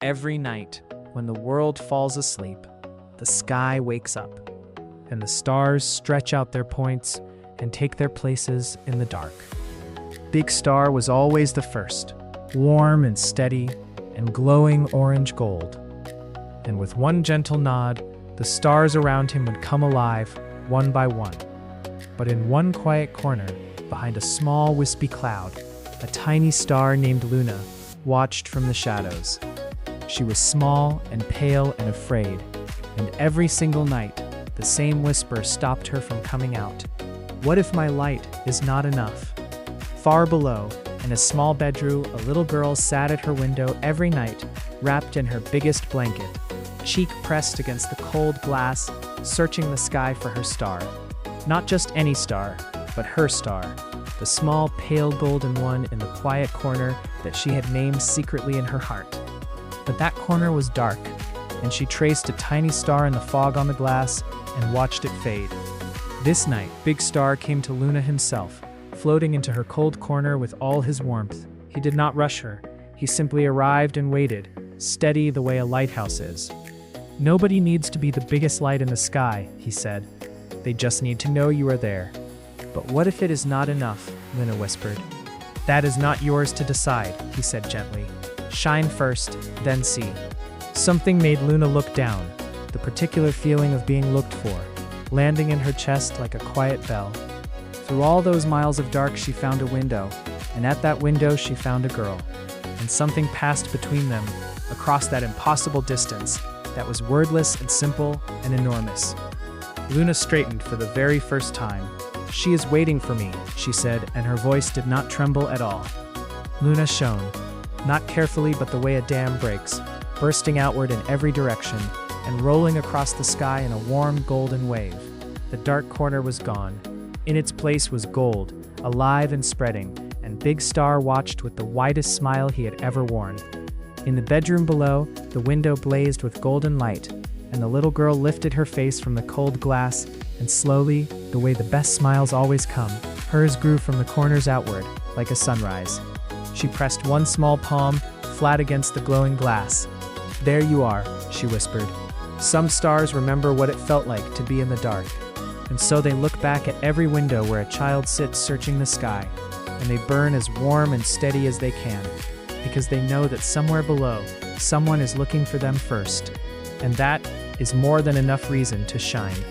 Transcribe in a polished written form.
Every night, when the world falls asleep, the sky wakes up, and the stars stretch out their points and take their places in the dark. Big Star was always the first, warm and steady and glowing orange gold. And with one gentle nod, the stars around him would come alive, one by one. But in one quiet corner, behind a small wispy cloud, a tiny star named Luna watched from the shadows. She was small and pale and afraid, and every single night, the same whisper stopped her from coming out. What if my light is not enough? Far below, in a small bedroom, a little girl sat at her window every night, wrapped in her biggest blanket, cheek pressed against the cold glass, searching the sky for her star. Not just any star, but her star, the small pale golden one in the quiet corner that she had named secretly in her heart. But that corner was dark, and she traced a tiny star in the fog on the glass and watched it fade. This night, Big Star came to Luna himself, floating into her cold corner with all his warmth. He did not rush her. He simply arrived and waited, steady the way a lighthouse is. "Nobody needs to be the biggest light in the sky," he said. "They just need to know you are there." "But what if it is not enough?" Luna whispered. "That is not yours to decide," he said gently. "Shine first, then see." Something made Luna look down, the particular feeling of being looked for, landing in her chest like a quiet bell. Through all those miles of dark, she found a window, and at that window she found a girl. And something passed between them, across that impossible distance, that was wordless and simple and enormous. Luna straightened for the very first time. "She is waiting for me," she said, and her voice did not tremble at all. Luna shone, not carefully but the way a dam breaks, bursting outward in every direction and rolling across the sky in a warm golden wave. The dark corner was gone. In its place was gold, alive and spreading, and Big Star watched with the widest smile he had ever worn. In the bedroom below, the window blazed with golden light, and the little girl lifted her face from the cold glass, and slowly, the way the best smiles always come, hers grew from the corners outward, like a sunrise. She pressed one small palm flat against the glowing glass. "There you are," she whispered. "Some stars remember what it felt like to be in the dark, and so they look back at every window where a child sits searching the sky, and they burn as warm and steady as they can, because they know that somewhere below, someone is looking for them first, and that is more than enough reason to shine."